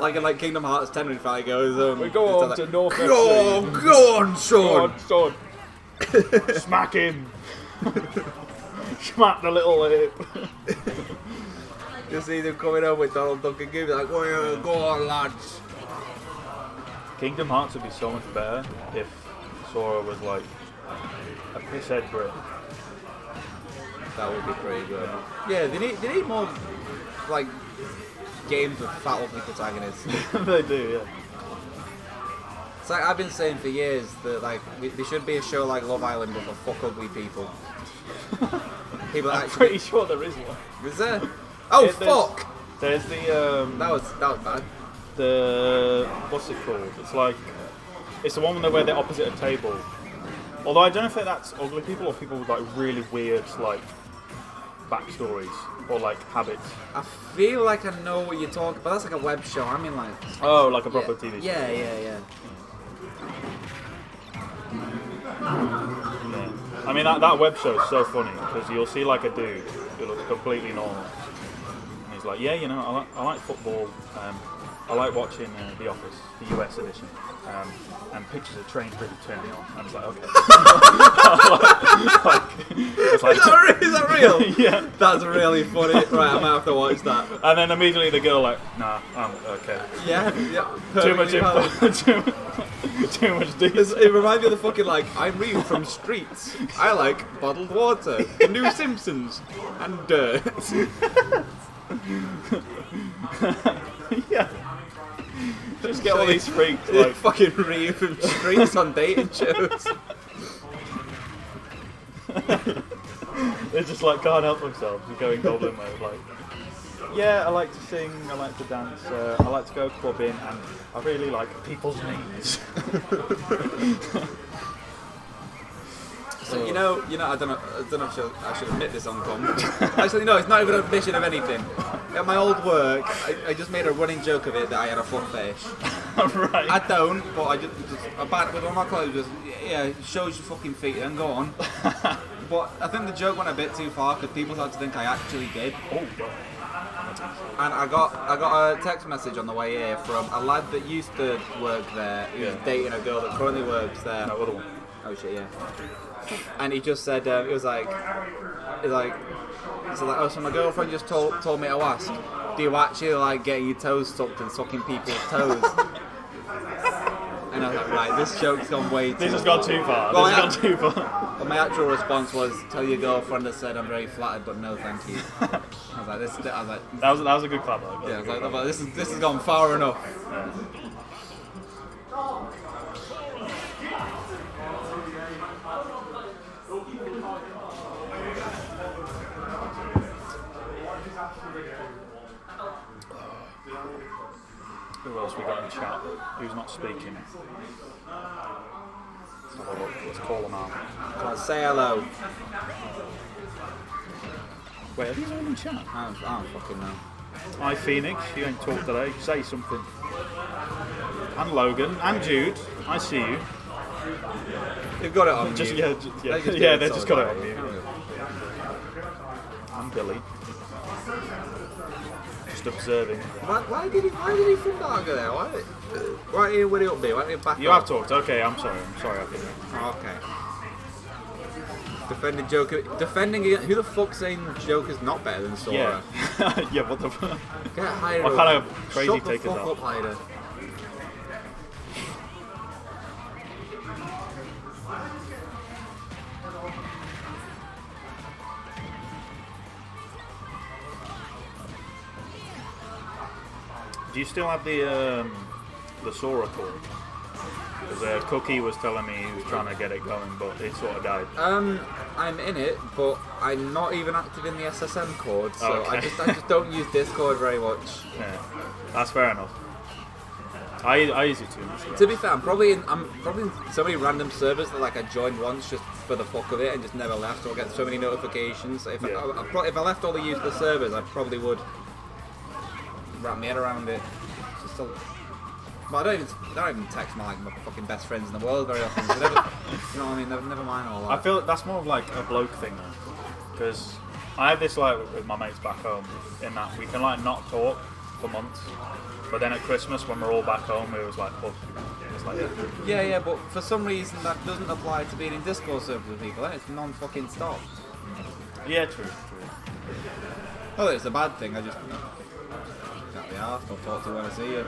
Like in Kingdom Hearts 10 when he finally goes, we go on to North Go on, son! Go on, son! Smack him! Smack the little hip! You see them coming home with Donald Duck and Goofy, like, oh, go on, lads! Kingdom Hearts would be so much better if Sora was like a pisshead Brit. That would be pretty good. Yeah, they need more, like, games with fat ugly protagonists. They do, yeah. It's like I've been saying for years that like there should be a show like Love Island but for fuck ugly people. People I'm actually. pretty sure there is one. Is there? Oh fuck! There's the That was bad. The what's it called? It's the one where they're opposite a table. Although I don't know if that's ugly people or people with like really weird like backstories or like habits. I feel like I know what you're talking about. That's like a web show. I mean like. Oh, like a proper TV show. Yeah. Yeah. I mean that web show is so funny because you'll see like a dude who looks completely normal and he's like, yeah, you know, I like football. I like watching The Office, the US edition, and pictures of trains really turn me on. And it's like, okay. Is that real? Yeah. That's really funny. Right, I might have to watch that. And then immediately the girl like, nah, I'm okay. Yeah. Too much info. Too much detail. It reminds me of the fucking like, I'm reading from Streets. I like bottled water, The New Simpsons, and dirt. Yeah. Just get all these freaks like fucking reading from Streets on dating shows. They just like can't help themselves and going goblin mode. Like, yeah, I like to sing, I like to dance, I like to go clubbing, and I really like people's names. So you know, I don't know if I should admit this on com. Actually, no, it's not even an admission of anything. At my old work, I just made a running joke of it that I had a foot fetish. Right. I don't, but I back with all my clothes. Just shows your fucking feet and go on. But I think the joke went a bit too far because people started to think I actually did. Oh God. And I got a text message on the way here from a lad that used to work there. He was dating a girl that currently works there. No, other one. Oh shit, yeah. And he just said, it was like, oh, so my girlfriend just told me to ask, do you actually like getting your toes sucked and sucking people's toes? And I was like, right, this joke's gone way too far. This has gone too far. This has gone too far. But my actual response was, tell your girlfriend I said I'm very flattered, but no thank you. I was like, that was a good clap though. Yeah, I was like, this has gone far enough. Yeah. Who else we got in chat? Who's not speaking? Let's have a look. Let's call them out. Come on, say hello. Wait, are these all in chat? I don't fucking know. Hi Phoenix, you ain't talked today. Say something. And Logan, and Jude. I see you. You've got it on Just mute. they just got it on mute. And Billy. Just observing. Why did he think that go there? Why did he up there? Why did he back You up? have talked. Okay, I'm sorry. I think. Oh, okay. Defending Joker. Defending against. Who the fuck's saying Joker's not better than Sora? Yeah. Yeah. What the fuck? Get Hyder. What kind of crazy Shut take the is fuck that? up, Hyder. Do you still have the Sora cord? Because Cookie was telling me he was trying to get it going, but it sort of died. I'm in it, but I'm not even active in the SSM cord, so Okay. I just don't use Discord very much. Yeah, that's fair enough. I use it too much. To be fair, I'm probably in so many random servers that like I joined once just for the fuck of it and just never left, so I get so many notifications. If I left all the useless servers, I probably would wrap my head around it. Just so, but I don't even text my fucking best friends in the world very often. So you know what I mean? Never mind all that. I feel that's more of like a bloke thing though, because I have this like with my mates back home in that we can like not talk for months. But then at Christmas, when we're all back home, it was like, oh, it's like, Yeah, but for some reason that doesn't apply to being in Discord servers with people. It's non-fucking stop. yeah, true. Oh, it's a bad thing. I just can't be arsed. I'll talk to you when I see you.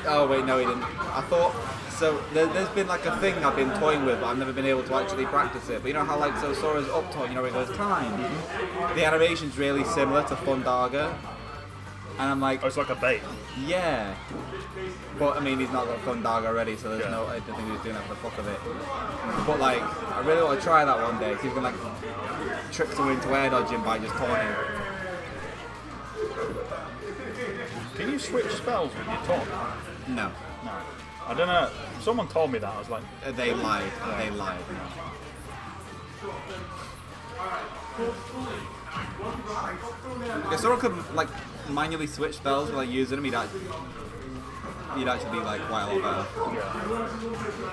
Oh wait, no, he didn't. I thought so. There's been like a thing I've been toying with, but I've never been able to actually practice it. But you know how like Sora's up toy, you know, where it goes time. The animation's really similar to Fundaga, and I'm like, Oh, it's like a bait. yeah. But I mean, he's not got Fundaga already, so there's no. I don't think he was doing that for the fuck of it. But like, I really want to try that one day. 'Cause he's gonna like trick someone into air dodging by just taunting. Can you switch spells with your tongue? No. No. I don't know. Someone told me that. I was like, They lied. They lied. If Sora could like manually switch spells while using them, he'd actually be like quite a lot better.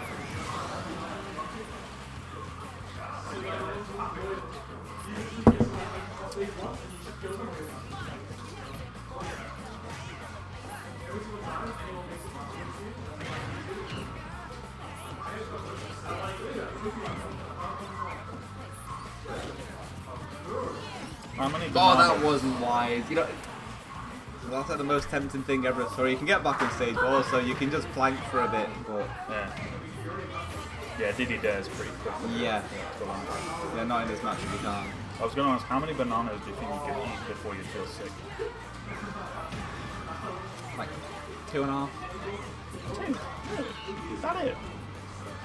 how many Oh, bananas? that wasn't wise. You know, well, that's like the most tempting thing ever. So you can get back on stage, but also you can just plank for a bit. But Yeah, Diddy dares pretty quick. yeah, not in this match if you can't. I was going to ask, how many bananas do you think you could eat before you feel sick? Like 2.5. Is that it?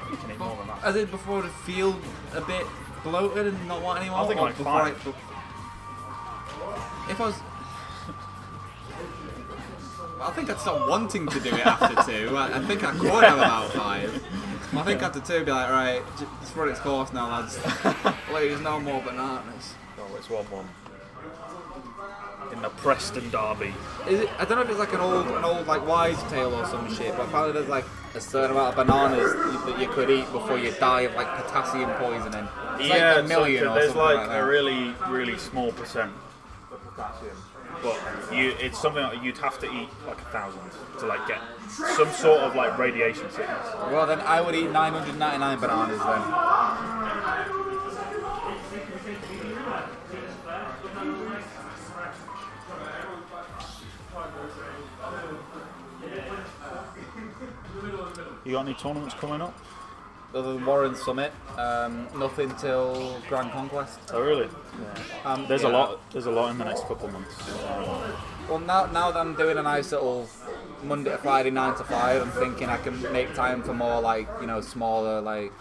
You can eat more than that. As in before to feel a bit bloated and not want any more. I think or like before 5. If I was. I think I'd stop wanting to do it after 2. I think I could have about 5. I think after 2, be like, right, just run its course now, lads. Please, no more bananas. Oh, it's 1-1. In the Preston derby. Is it? I don't know if it's like an old like wives' tale or some shit, but apparently there's like a certain amount of bananas that you could eat before you die of like potassium poisoning. It's Yeah, like a million or there's something like that. a really, really small percent of potassium. But it's something that you'd have to eat like 1,000 to like get some sort of like radiation sickness. Well, then I would eat 999 bananas then. You got any tournaments coming up? Other than Warren Summit, nothing till Grand Conquest. Oh really? There's yeah. a lot. There's a lot in the next couple of months. Well, now that I'm doing a nice little Monday to Friday 9 to 5, I'm thinking I can make time for more like, you know, smaller like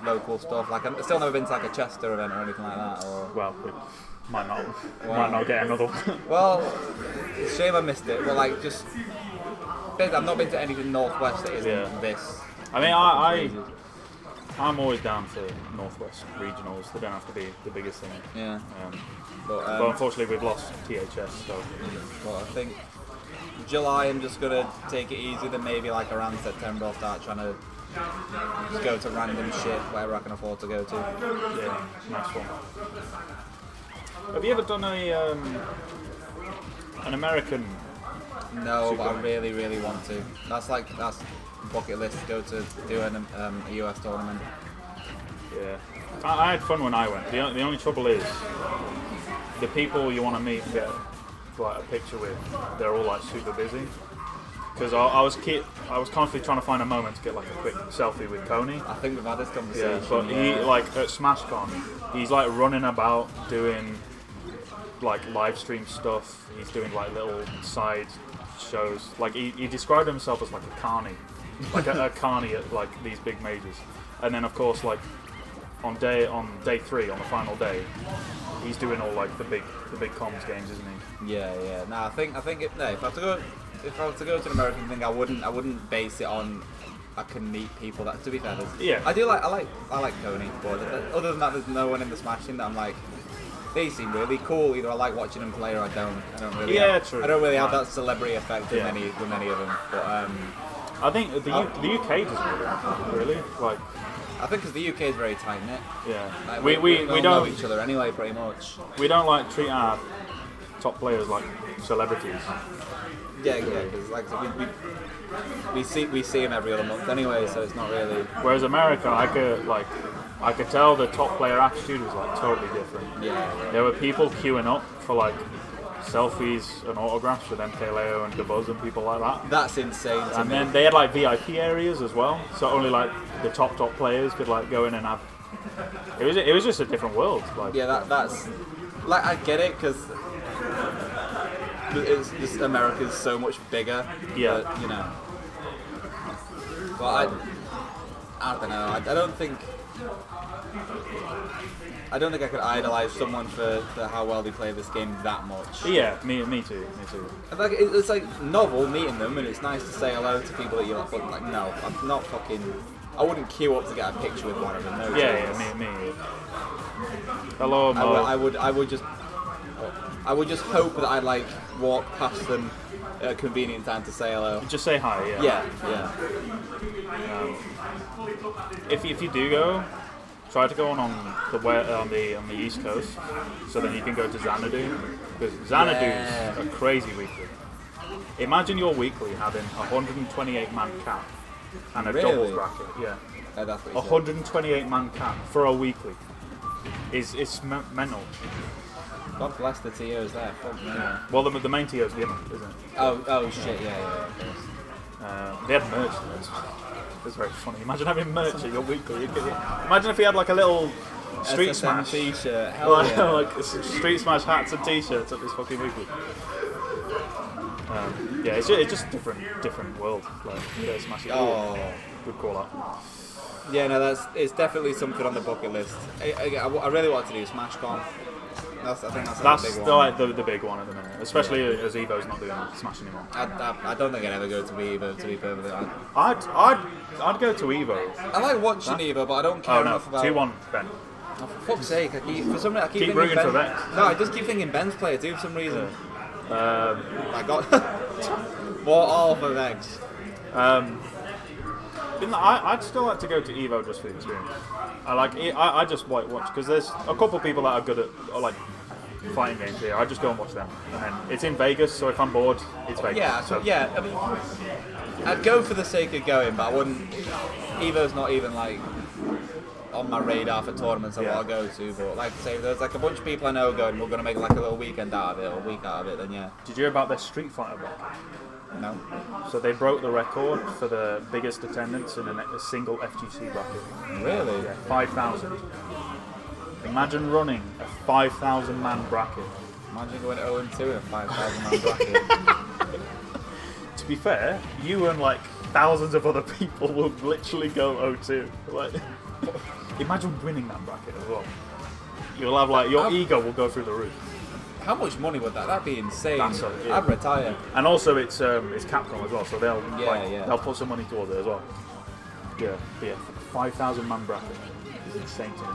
local stuff. Like I've still never been to like a Chester event or anything like that. Or Well, we might not get another one. well, it's a shame I missed it. But like just, I've not been to anything Northwest that isn't Yeah. this. I mean, I'm always down for Northwest regionals. They don't have to be the biggest thing. Yeah. But unfortunately, we've lost THS. So Well, I think July I'm just gonna take it easy. Then maybe like around September I'll start trying to just go to random shit wherever I can afford to go to. yeah, nice one. Have you ever done an American? No, but I really, really want to. That's bucket list to go to do a US tournament. Yeah, I had fun when I went. The only trouble is the people you want to meet and get like a picture with, they're all like super busy. Because I was constantly trying to find a moment to get like a quick selfie with Coney. I think we've had this conversation. Yeah, but he like at SmashCon, he's like running about doing like live stream stuff. He's doing like little side shows. Like he described himself as like a carny, like a carny at like these big majors. And then of course like on day 3, on the final day, he's doing all like the big comms games, isn't he? Yeah. No, I think if I was to go to an American thing, I wouldn't base it on I can meet people. That, to be fair, Yeah. I like Coney, but other than that, there's no one in the Smashing that I'm like. They seem really cool. Either I like watching them play, or I don't. True. I don't really have that celebrity effect with many of them. But I think the UK doesn't really. Like, I think because the UK is very tight knit. Yeah. Like, We all don't know each other anyway, pretty much. We don't like treat our top players like celebrities. Yeah, because like we see him every other month anyway, so it's not really. Whereas America, I could tell the top player attitude was like totally different. Yeah. There were people queuing up for like selfies and autographs with MKLeo and Gabuz and people like that. That's insane. And then they had like VIP areas as well, so only like the top players could like go in and have. It was just a different world. Like yeah, that's like I get it because it's just America's so much bigger. Yeah. But, you know. But I don't know. I don't think I could idolize someone for how well they play this game that much. Yeah, me too. Like it's like novel meeting them, and it's nice to say hello to people that you like. But like, no, I'm not fucking. I wouldn't queue up to get a picture with one of them. No chance. Me. Hello, Mo. I would just hope that I'd like walk past them at a convenient time to say hello. Just say hi. Yeah. If you do go, try to go on the East Coast, so then you can go to Xanadu, because Xanadu's a crazy weekly. Imagine your weekly having a 128-man cap and a doubles bracket. Yeah. That's what 128-man cap for a weekly. It's mental. God bless the TOs there. Fuck me. Yeah. Well, the main TO's Gimmick, isn't it? Oh shit, yeah, of course. They had merch. It's very funny. Imagine having merch at your weekly. Imagine if he had like a little Street SSM Smash t-shirt. Hell yeah. like Street Smash hats and t-shirts at this fucking weekly. Yeah, it's just different world. Like, yeah, Smash. Oh, good call out. Yeah, no, it's definitely something on the bucket list. I really want to do SmashCon. I think that's the big one. The big one at the minute, especially as Evo's not doing Smash anymore. I don't think I'd ever go to Evo, to be perfectly honest. I'd go to Evo. I like watching Evo, but I don't care enough about. 2-1 Ben. Oh, for fuck's sake! I keep Keep rooting for Vex. No, I just keep thinking Ben's player too for some reason. I got more all for Vex. I'd still like to go to Evo just for the experience. I just watch because there's a couple of people that are good at like fighting games here. I just go and watch them, and then it's in Vegas. So if I'm bored, it's Vegas. Yeah. I mean, I'd go for the sake of going, but I wouldn't. Evo's not even like on my radar for tournaments I want to go to. But like I say, if there's like a bunch of people I know going, we're gonna make like a little weekend out of it or a week out of it. Then yeah. Did you hear about their Street Fighter bracket? No. So they broke the record for the biggest attendance in a single FGC bracket. Really? Yeah, 5,000. Imagine running a 5,000 man bracket. Imagine going 0-2 in a 5,000 man bracket. To be fair, you and like thousands of other people will literally go 0-2. Like, imagine winning that bracket as well. You'll have like your ego will go through the roof. How much money would that? That'd be insane. Yeah. I'd retire. And also it's Capcom as well, so they'll put some money towards it as well. Yeah, 5,000 man bracket is insane to me.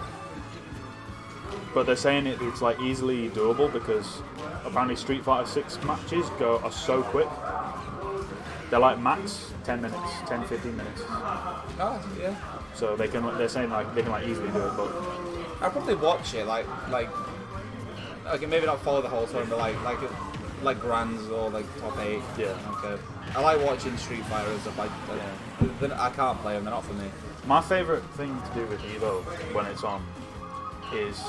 But they're saying it's like easily doable because apparently Street Fighter 6 matches are so quick. They're like max 10 minutes, 10-15 minutes. Oh, yeah. So they're saying like they can like easily do it, but I'd probably watch it like okay, maybe not follow the whole tournament, but like grands or like top 8. Yeah. Okay. I like watching Street Fighter and stuff. I can't play them; they're not for me. My favourite thing to do with Evo when it's on is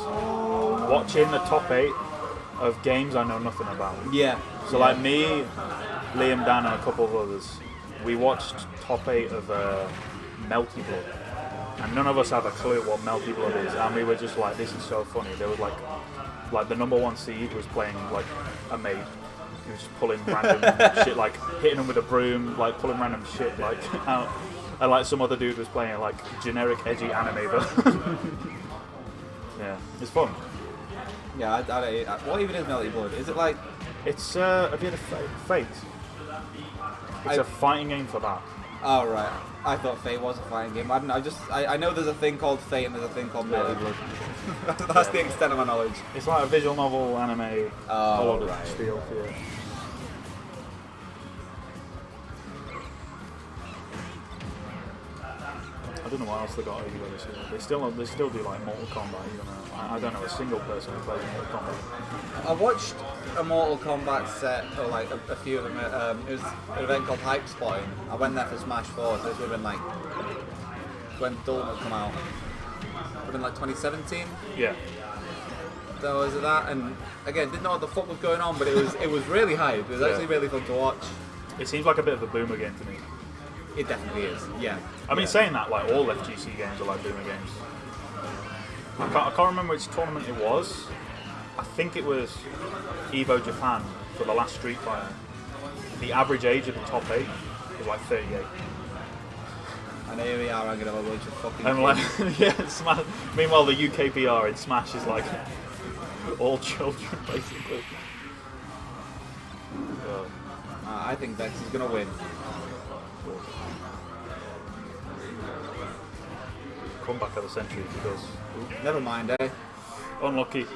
watching the top 8 of games I know nothing about. Yeah. So like me, Liam, Dan, and a couple of others, we watched top 8 of Melty Blood, and none of us have a clue what Melty Blood is, and we were just like, this is so funny. There was like the number 1 seed was playing like a maid. He was just pulling random shit, like hitting them with a broom, like pulling random shit like out. And like some other dude was playing like generic edgy anime version. Yeah, it's fun. Yeah, what even is Melty Blood? Is it like... It's, have you heard of Fate? It's a fighting game for that. Oh, right. I thought Fate was a fighting game. I know there's a thing called Fate and there's a thing called Melty Blood. That's the extent of my knowledge. It's like a visual novel, anime, oh, right. Spiel, yeah. I don't know what else they got over this year. They still do like Mortal Kombat. Even though I don't know a single person who plays Mortal Kombat. I watched a Mortal Kombat set, or like a few of them. It was an event called Hype Spotting. I went there for Smash 4, so this would have been like when Dawn had come out. Would have been like 2017. Yeah. So was it that? And again, didn't know what the fuck was going on, but it was really hype. It was actually really fun to watch. It seems like a bit of a boomer game to me. It definitely is. Yeah. I mean, saying that, like all FGC games are like boomer games. I can't remember which tournament it was. I think it was Evo Japan for the last Street Fighter. The average age of the top 8 was like 38. And here we are, I'm gonna have a bunch of fucking. And like, yeah, Smash. Meanwhile, the UKPR in Smash is like all children, basically. I think Vex is gonna win. Comeback of the century if he does. Never mind, eh? Unlucky.